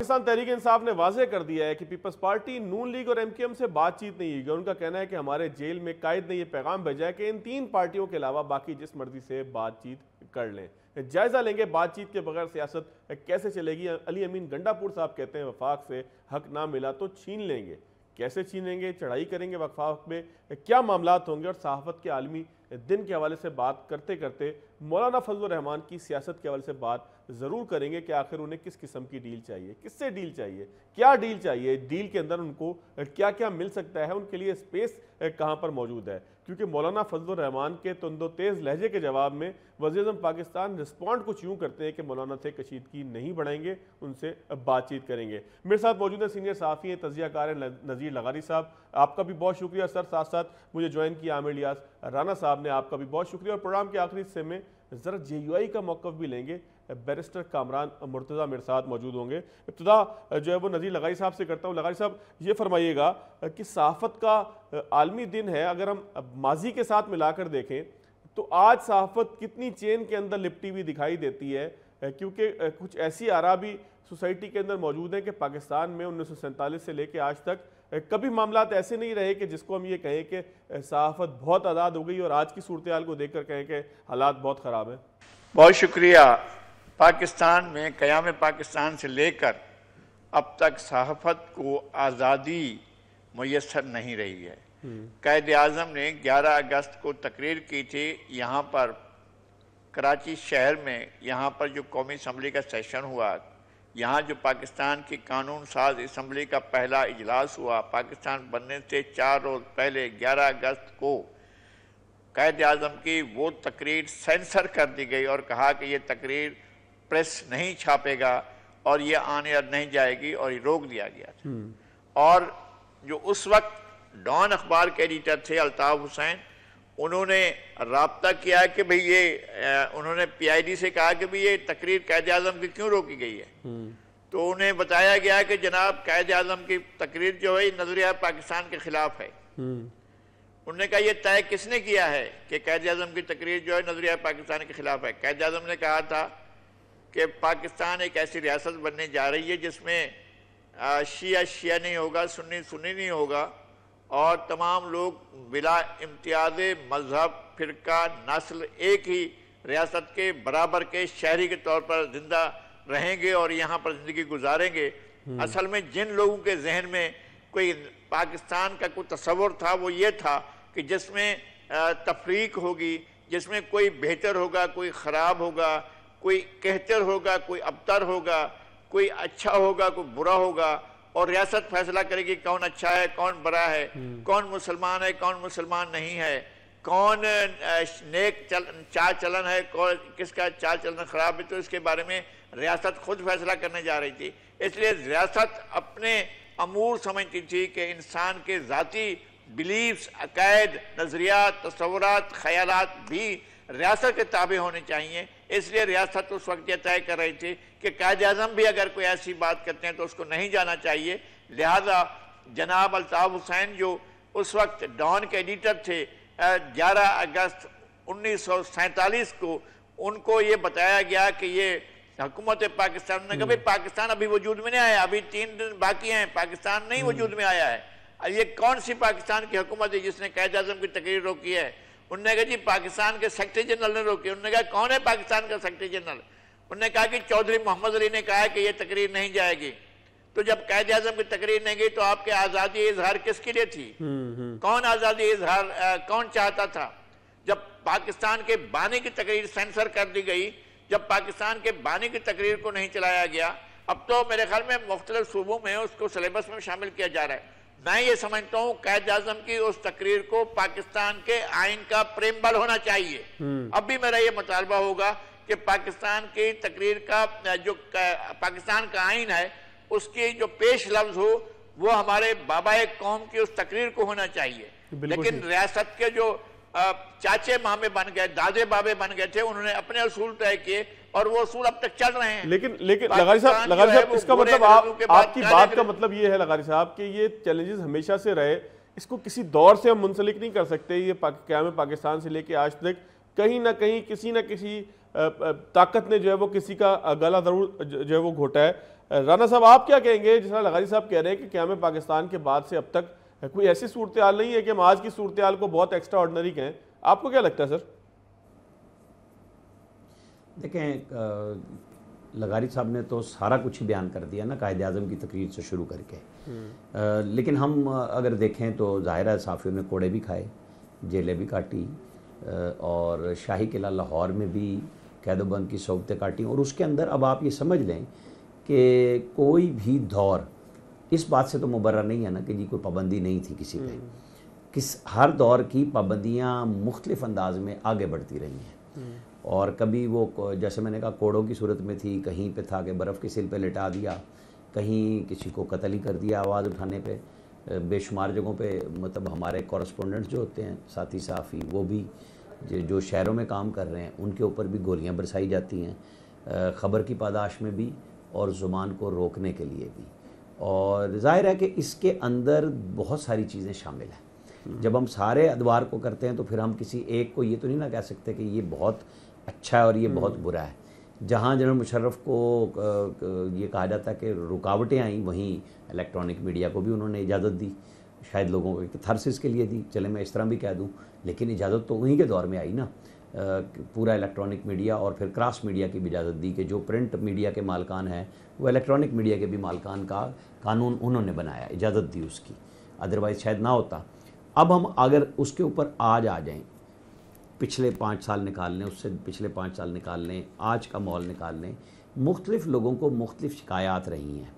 पाकिस्तान तहरीक इंसाफ ने वाज़ेह कर दिया है कि पीपल्स पार्टी, नून लीग और एमकेएम से बातचीत नहीं होगी। उनका कहना है कि हमारे जेल में कायद ने यह पैगाम भेजा है कि इन तीन पार्टियों के अलावा बाकी जिस मर्जी से बातचीत कर लें। जायजा लेंगे बातचीत के बगैर सियासत कैसे चलेगी। अली अमीन गंडापुर साहब कहते हैं वफाक से हक ना मिला तो छीन लेंगे। कैसे छीनेंगे, चढ़ाई करेंगे, वफाक में क्या मामलात होंगे। और सहाफत के आलमी दिन के हवाले से बात करते करते मौलाना फजलुर रहमान की सियासत के हवाले से बात ज़रूर करेंगे कि आखिर उन्हें किस किस्म की डील चाहिए, किससे डील चाहिए, क्या डील चाहिए, डील के अंदर उनको क्या क्या मिल सकता है, उनके लिए स्पेस कहाँ पर मौजूद है। क्योंकि मौलाना फजलुर रहमान के तुंदो तेज़ लहजे के जवाब में वज़ीर-ए-आज़म पाकिस्तान रिस्पॉन्ड कुछ यूँ करते हैं कि मौलाना से कशीदगी नहीं बढ़ाएंगे, उनसे बातचीत करेंगे। मेरे साथ मौजूद है सीनियर सहाफ़ी हैं, तज़कियाकार हैं नज़ीर लगारी साहब, आपका भी बहुत शुक्रिया सर। साथ साथ मुझे ज्वाइन किया आमिर इलियास राना साहब ने, आपका भी बहुत शुक्रिया। और प्रोग्राम के आखिरी हिस्से में ज़रा JUI का मौक़िफ़ भी लेंगे। बैरिस्टर कामरान मुर्तज़ा मेरे साथ मौजूद होंगे। इब्तिदा जो है वो नज़ीर लगारी साहब से करता हूँ। लगारी साहब, ये फरमाइएगा कि सहाफ़त का आलमी दिन है, अगर हम माजी के साथ मिलाकर देखें तो आज सहाफ़त कितनी चेन के अंदर लिपटी हुई दिखाई देती है। क्योंकि कुछ ऐसी आरा भी सोसाइटी के अंदर मौजूद हैं कि पाकिस्तान में 1947 से लेकर आज तक कभी मामलात ऐसे नहीं रहे कि जिसको हम ये कहें कि सहाफ़त बहुत आज़ाद हो गई और आज की सूरत हाल को देख कर कहें कि हालात बहुत ख़राब हैं। बहुत शुक्रिया। पाकिस्तान में क़याम पाकिस्तान से लेकर अब तक सहाफ़त को आज़ादी मुयस्सर नहीं रही है। कायद आज़म ने 11 अगस्त को तकरीर की थी यहाँ पर कराची शहर में। यहाँ पर जो कौमी असम्बली का सेशन हुआ, यहाँ जो पाकिस्तान की कानून साज असम्बली का पहला इजलास हुआ, पाकिस्तान बनने से 4 रोज़ पहले 11 अगस्त को कायद आज़म की वो तकरीर सेंसर कर दी गई और कहा कि ये तकरीर प्रेस नहीं छापेगा और ये आने नहीं जाएगी, और ये रोक दिया गया था। और जो उस वक्त डॉन अखबार के एडिटर थे अल्ताफ हुसैन, उन्होंने राब्ता किया कि भाई ये उन्होंने PID से कहा कि भाई ये तकरीर कायद आज़म की क्यों रोकी गई है। तो उन्हें बताया गया कि जनाब कायद आज़म की तकरीर जो है नज़रिया पाकिस्तान के खिलाफ है। उन्होंने कहा ये तय किसने किया है कि कायद आज़म की तकरीर जो है नज़रिया पाकिस्तान के खिलाफ है। कायद आज़म ने कहा था कि पाकिस्तान एक ऐसी रियासत बनने जा रही है जिसमें शिया नहीं होगा, सुन्नी नहीं होगा, और तमाम लोग बिला इम्तियाज़ मज़हब, फ़िरका, नस्ल एक ही रियासत के बराबर के शहरी के तौर पर ज़िंदा रहेंगे और यहाँ पर ज़िंदगी गुजारेंगे। असल में जिन लोगों के जहन में कोई पाकिस्तान का कोई तस्वुर था वो ये था कि जिसमें तफरीक होगी, जिसमें कोई बेहतर होगा, कोई ख़राब होगा, कोई कहतर होगा, कोई अबतर होगा, कोई अच्छा होगा, कोई बुरा होगा, और रियासत फैसला करेगी कौन अच्छा है, कौन बुरा है, कौन मुसलमान है, कौन मुसलमान नहीं है, कौन नेक चाल चलन है, कौन किसका चाल चलन ख़राब है। तो इसके बारे में रियासत खुद फैसला करने जा रही थी। इसलिए रियासत अपने अमूर समझती थी कि इंसान के ज़ाती बिलीव्स, अकायद, नज़रियात, तस्वुरात, ख़यालात भी रियासत के ताबे होने चाहिए। इसलिए रियासत उस वक्त यह तय कर रही थी कि कायद आज़म भी अगर कोई ऐसी बात करते हैं तो उसको नहीं जाना चाहिए। लिहाजा जनाब अल्ताफ हुसैन जो उस वक्त डॉन के एडिटर थे, 11 अगस्त 1947 को उनको ये बताया गया कि ये हुकूमत पाकिस्तान ने कहा पाकिस्तान अभी वजूद में नहीं आया, अभी 3 दिन बाकी हैं, पाकिस्तान नहीं वजूद में आया है। ये कौन सी पाकिस्तान की हुकूमत है जिसने कायद आज़म की तकरीर रोकी है। उन्होंने कहा जी पाकिस्तान के सेक्रेटरी जनरल ने रोकी। उन्होंने कहा कौन है पाकिस्तान का सेक्रेटरी जनरल। उन्होंने कहा कि चौधरी मोहम्मद अली ने कहा है कि ये तकरीर नहीं जाएगी। तो जब कायद आज़म की तकरीर नहीं गई तो आपके आज़ादी इजहार किसके लिए थी? कौन आज़ादी इजहार कौन चाहता था? जब पाकिस्तान के बानी की तकरीर सेंसर कर दी गई, जब पाकिस्तान के बानी की तकरीर को नहीं चलाया गया, अब तो मेरे ख्याल में मुख्तलिफ सूबों में उसको सिलेबस में शामिल किया जा रहा है। मैं ये समझता हूँ कायद आज़म की उस तकरीर को पाकिस्तान के आइन का प्रेमबल होना चाहिए। अब भी मेरा ये मुतालबा होगा कि पाकिस्तान की तकरीर का जो पाकिस्तान का आइन है उसकी जो पेश लफ्ज हो वो हमारे बाबाए कौम की उस तकरीर को होना चाहिए। लेकिन रियासत के जो चाचे मामे बन गए, दादे बाबे बन गए थे, उन्होंने अपने असूल तय किए और वो असूल अब तक चल रहे हैं। लेकिन लगारी साहब इसका मतलब आपकी बात का मतलब ये है लगारी साहब कि ये चैलेंजेस हमेशा से रहे, इसको किसी दौर से हम मुंसलिक नहीं कर सकते। ये क़याम पाकिस्तान से लेके आज तक कहीं ना कहीं किसी न किसी ताकत ने जो है वो किसी का गला जरूर जो है वो घोटा है। राना साहब, आप क्या कहेंगे? जिस तरह लगारी साहब कह रहे हैं कि क़याम पाकिस्तान के बाद से अब तक कोई ऐसी सूरत हाल नहीं है कि हम आज की सूरत हाल को बहुत एक्स्ट्रा ऑर्डिनरी कहें, आपको क्या लगता है सर? देखें, लगारी साहब ने तो सारा कुछ ही बयान कर दिया ना, कायदे आज़म की तकरीर से शुरू करके। लेकिन हम अगर देखें तो ज़ाहिर है सहाफ़ियों ने कोड़े भी खाए, जेलें भी काटी, और शाही किला लाहौर में भी कैदोबंद की सौगतें काटी। और उसके अंदर अब आप ये समझ लें कि कोई भी दौर इस बात से तो मुबर्रा नहीं है ना कि जी कोई पाबंदी नहीं थी किसी पे। हर दौर की पाबंदियाँ मुख्तलिफ अंदाज में आगे बढ़ती रही हैं। और कभी वो, जैसे मैंने कहा, कोड़ों की सूरत में थी, कहीं पे था कि बर्फ़ की सिल पे लिटा दिया, कहीं किसी को कत्ल ही कर दिया आवाज़ उठाने पे। बेशुमार जगहों पे मतलब हमारे कॉरेस्पोंडेंट्स जो होते हैं, साथी सहाफ़ी, वो भी जो शहरों में काम कर रहे हैं उनके ऊपर भी गोलियां बरसाई जाती हैं, ख़बर की पादाश में भी और ज़ुबान को रोकने के लिए भी। और ज़ाहिर है कि इसके अंदर बहुत सारी चीज़ें शामिल हैं। जब हम सारे अदवार को करते हैं तो फिर हम किसी एक को ये तो नहीं ना कह सकते कि ये बहुत अच्छा है और ये बहुत बुरा है। जहाँ जनरल मुशर्रफ को ये कहा जाता है कि रुकावटें आई, वहीं इलेक्ट्रॉनिक मीडिया को भी उन्होंने इजाज़त दी, शायद लोगों को थर्सिस के लिए दी, चले मैं इस तरह भी कह दूँ, लेकिन इजाज़त तो उन्हीं के दौर में आई ना। पूरा इलेक्ट्रॉनिक मीडिया और फिर क्रॉस मीडिया की भी इजाज़त दी कि जो प्रिंट मीडिया के मालकान हैं वो इलेक्ट्रॉनिक मीडिया के भी मालकान का कानून उन्होंने बनाया, इजाज़त दी उसकी, अदरवाइज़ शायद ना होता। अब हम अगर उसके ऊपर आज आ जाएं, पिछले 5 साल निकाल लें, उससे पिछले 5 साल निकाल लें, आज का माहौल निकाल लें, मुख्तलिफ़ लोगों को मुख्तलिफ़ शिकायत रही हैं।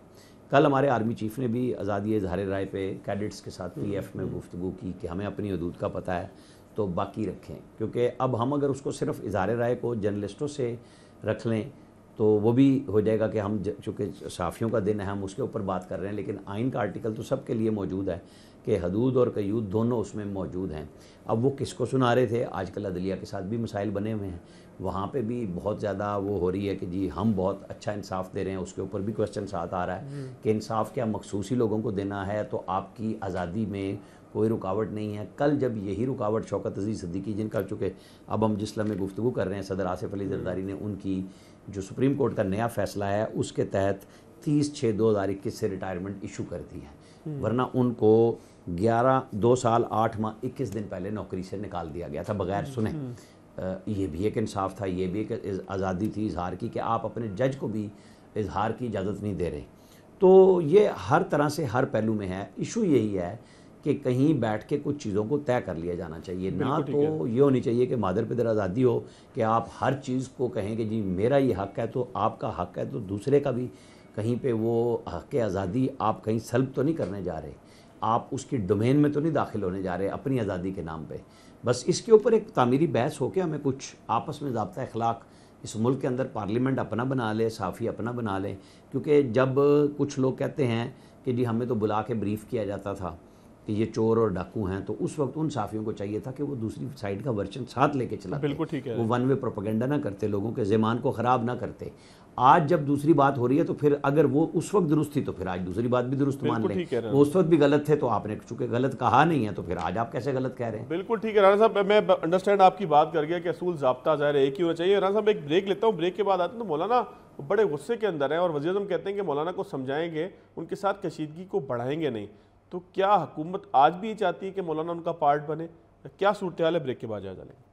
कल हमारे आर्मी चीफ़ ने भी आज़ादी इज़हार राय पे कैडेट्स के साथ पीएफ में गुफ्तगू की कि हमें अपनी हदूद का पता है तो बाकी रखें, क्योंकि अब हम अगर उसको सिर्फ इज़हार राय को जर्नलिस्टों से रख लें तो वो भी हो जाएगा कि हम, चूँकि सहाफ़ियों का दिन है, हम उसके ऊपर बात कर रहे हैं, लेकिन आइन का आर्टिकल तो सबके लिए मौजूद है कि हदूद और क़यूद दोनों उसमें मौजूद हैं। अब वो किसको सुना रहे थे? आजकल अदलिया के साथ भी मसाइल बने हुए हैं, वहाँ पे भी बहुत ज़्यादा वो हो रही है कि जी हम बहुत अच्छा इंसाफ दे रहे हैं, उसके ऊपर भी क्वेश्चन साथ आ रहा है कि इंसाफ क्या मखसूसी लोगों को देना है, तो आपकी आज़ादी में कोई रुकावट नहीं है। कल जब यही रुकावट शौकत अजीज़ सिद्दीकी, जिनका चूँकि अब हम जिस लम्हे गुफ्तगू कर रहे हैं, सदर आसिफ अली जरदारी ने उनकी जो सुप्रीम कोर्ट का नया फ़ैसला है उसके तहत 30/6/2021 से रिटायरमेंट इशू कर दी है, वरना उनको 2 साल 8 माह 21 दिन पहले नौकरी से निकाल दिया गया था बग़ैर सुने। ये भी एक इंसाफ था, ये भी एक आज़ादी थी इजहार की कि आप अपने जज को भी इजहार की इजाज़त नहीं दे रहे। तो ये हर तरह से हर पहलू में है। इशू यही है कि कहीं बैठ के कुछ चीज़ों को तय कर लिया जाना चाहिए, ना तो ये होनी चाहिए कि मादर पिदर आज़ादी हो कि आप हर चीज़ को कहें कि जी मेरा ये हक़ है तो आपका हक़ है, तो दूसरे का भी कहीं पे वो हक़ आज़ादी आप कहीं सल्ब तो नहीं करने जा रहे, आप उसकी डोमेन में तो नहीं दाखिल होने जा रहे अपनी आज़ादी के नाम पे। बस इसके ऊपर एक तामीरी बहस हो के हमें कुछ आपस में ज़ाब्ता अखलाक इस मुल्क के अंदर पार्लियामेंट अपना बना ले, साफ़ी अपना बना लें। क्योंकि जब कुछ लोग कहते हैं कि जी हमें तो बुला के ब्रीफ़ किया जाता था कि ये चोर और डाकू हैं, तो उस वक्त उन साफ़ियों को चाहिए था कि वो दूसरी साइड का वर्जन साथ लेके चलाते, बिल्कुल ठीक है, वो वन वे प्रोपेगेंडा ना करते, लोगों के ज़ेमान को ख़राब ना करते। आज जब दूसरी बात हो रही है तो फिर अगर वो उस वक्त दुरुस्त थी तो फिर आज दूसरी बात भी दुरुस्त मान लें। वो उस वक्त भी गलत थे तो आपने चूंकि गलत कहा नहीं है तो फिर आज आप कैसे गलत कह रहे हैं? बिल्कुल ठीक है राना साहब, मैं अंडरस्टैंड आपकी बात कर गया कि असूल ज़ाब्ता ज़ाहिर एक ही होना चाहिए। राना साहब एक ब्रेक लेता हूँ, ब्रेक के बाद आते हैं। तो मौलाना बड़े गुस्से के अंदर हैं और वज़ीर आज़म कहते हैं कि मौलाना को समझाएंगे, उनके साथ कशीदगी को बढ़ाएंगे नहीं। तो क्या हुकूमत आज भी ये चाहती है कि मौलाना उनका पार्ट बने? क्या सूरत हाल है? ब्रेक के बाद जायज़ा लेंगे।